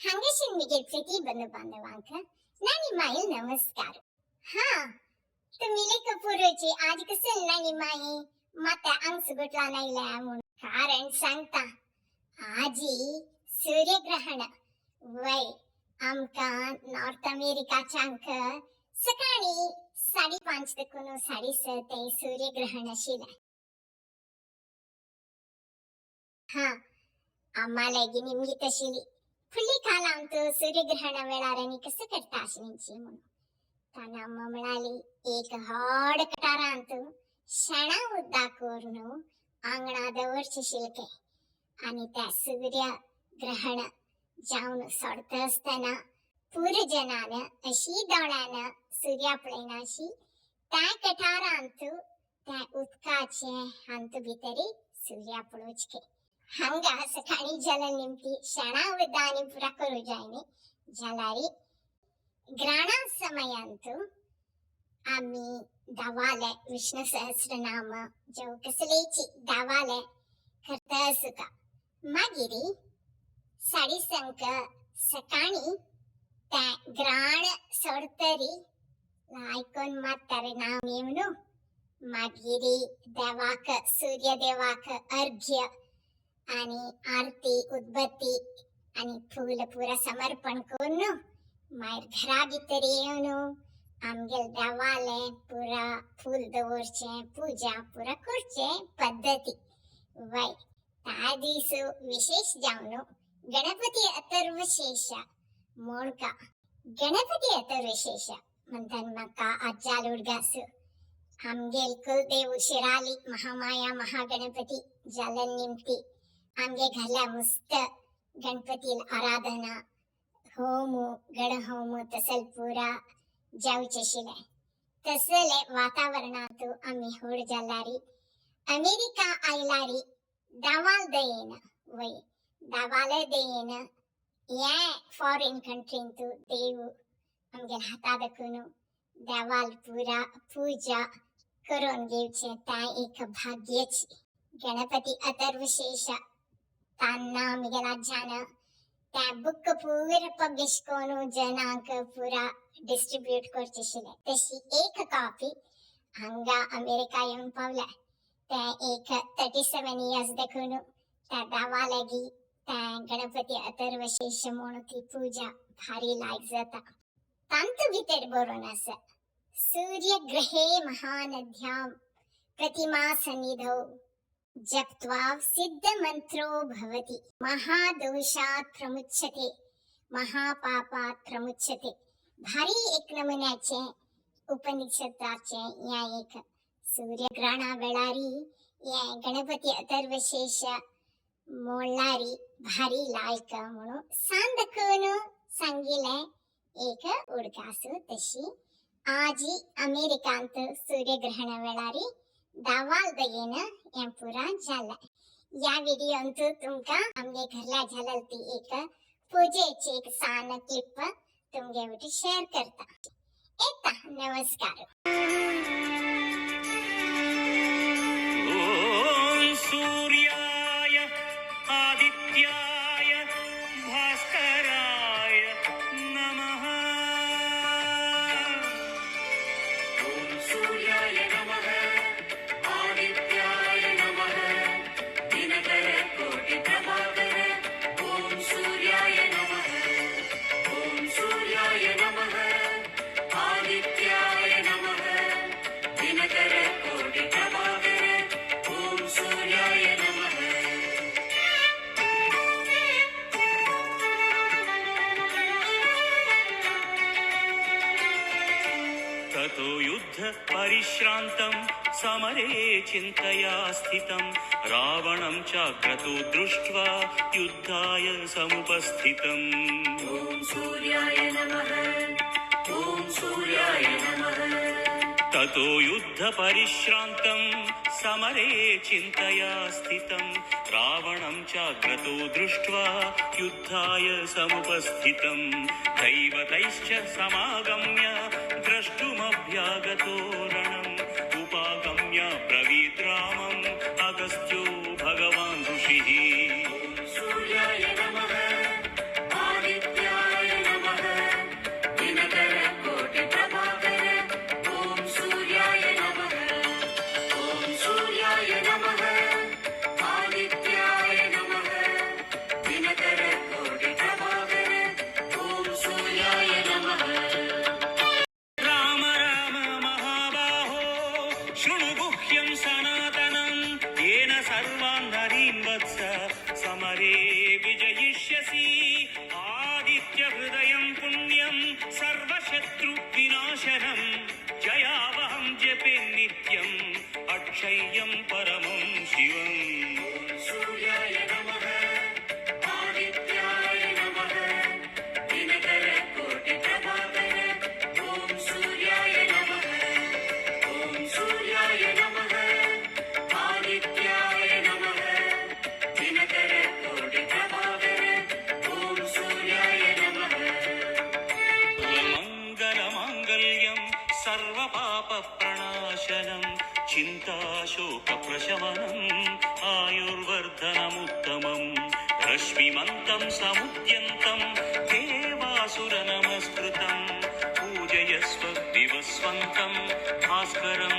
ಹಂಗಶಿನ್ಮಿಗೆ ಪ್ರತಿ ಬಂಧು ಬಾಂಧವಾಂಕ ನಾನಿ ಮಾಯಿ ನಮಸ್ಕಾರ. ಹಾ तुम्ही कपूरचे आज कसं नाही माई माता अंग सुगटला नाही म्हणून कारण सांगता आजी सूर्यग्रहण वय आमका नॉर्थ अमेरिकाच्या अंक सकाळी 5:30 ते 6:30 ते सूर्यग्रहण आशिला. हा आम्हाला गी निमगी तशिली फुल्ली काला अंतू सूर्यग्रहण वेळारणी कसं करता आशिनीची म्हणून ताना म्हणाली एक हाड कटारा अंतू क्षणा उद्दा कोरनु अंगणादवरचे शिलके आणि त्या सूर्य ग्रहण जाऊन सोडत असताना पूरजनान अशी डोळ्यानं सूर्यापळेनाशी त्या कटारा अंतू त्या उदकाचे अंतू भितरी सूर्यापळोचके हंग सकाळी जल निमती क्षणा उद्दा आणि पुरा करू जायने जलारी ग्रहण समयांतु आम्ही दावाले विष्णू सहस्रनाम जो कसलेची दावाले करता असुका मागिरी 5:30 सकाळी त्या ग्रहण सोडतरी लायकोन मातारे नाव येवनु मागिरी देवाक सूर्य देवाक अर्घ्य आणि आरती उदबत्ती आणि फूल पुरा समर्पण करून मायर घरा भितर येऊन आमगेल देवाले पुरा फूल दवरचे पूजा पुरा करचे पद्धती वय त्या दिस विशेष जाऊन गणपती अथर्वशेष मोडका गणपती अथर्वशेष म्हणतात मका आज्जा लुडगासु आमगेल कुलदेव शिराली महामाया महागणपती जलन निमती आमगे घरला मस्त गणपती आराधना होमो गण होमो तसल पुरा जाऊचे शिले तसले वातावरणात आम्ही होड जालारी अमेरिका आयलारी दावाल देयन वय दावाल देयन या फॉरेन कंट्रींतू देव आमगे हाता दखुनु देवाल पुरा पूजा करून घेवचे त्या एक भाग्याची गणपती अथर्वशेष तान्ना आमगेला जान त्या बुक पूर पब्लिश कोनु जनांक पुरा डिस्ट्रीब्यूट करचे शिले तशी एक कॉपी हंगा अमेरिका येऊन पावला त्या एक 37 इयर्स देखून त्या दावालागी त्या गणपती अथर्वशेष म्हणून ती पूजा भारी लायक जाता तांतु भितर बरोन अस सूर्यग्रहे महानद्यां प्रतिमा सन्निधौ जप्त्वा सिद्ध मंत्रो भवति महादोषात् प्रमुच्यते महापापात् प्रमुच्यते भारी एक नमुन्याचे उपनिषदाचे या एक सूर्यग्रहणा वेळारी या गणपती अथर्वशेष मोळारी भारी लायक म्हणून सांदकून सांगिले एक उडकासु तशी आजी अमेरिकांत सूर्यग्रहण वेळारी दावाल दयेन या पुरा झाला. या व्हिडिओंतू तुमका आमगे घरला झालती एक पूजेची एक सान क्लिप तुमगे शेअर करता. येता नमस्कार. ओम सूर्याय आदित्याय भास्कराय नमः. ओम सूर्याय नमः आदित्याय नमः दिनकर कोटि प्रभाकर. ओम सूर्याय नमः. ओम सूर्याय नमः आदित्याय नमः दिनकर कोटि प्रभाकर. ओम सूर्याय नमः. ततो युद्ध परिश्रान्तं समरे चिन्तया स्थितं रावणं चाक्रतो दृष्ट्वा युद्धाय समुपस्थितम्. ॐ सूर्याय नमः. ॐ सूर्याय नमः. ततो युद्ध परिश्रान्तं समरे चिन्तया स्थितं रावणं चाक्रतो दृष्ट्वा युद्धाय समुपस्थितं दैवतैश्च समागम्य द्रष्टुमभ्यागतो रणम् उपागम्य ब्रवीद् रामम् अगस्त्यो भगवान् ऋषिः. सूर्याय नमः आदित्य विनाशनं जयावहं जपे नित्यम् अक्षय्यं परमं शिवम् सूर्याय नमः आदित्याय नमः दिनकर कोटि प्रभाकर ॐ सूर्याय नमः ॐ सूर्याय नमः आदित्याय नमः दिनकर कोटि प्रभाकर ॐ सूर्याय नमः मङ्गलमाङ्गल्यं सर्वपापप्रणाशनं चिन्ताशोकप्रशमनम् आयुर्वर्धनमुत्तमम् रश्मिमन्तं समुद्यन्तं देवासुरनमस्कृतं पूजयस्व विवस्वन्तं भास्करं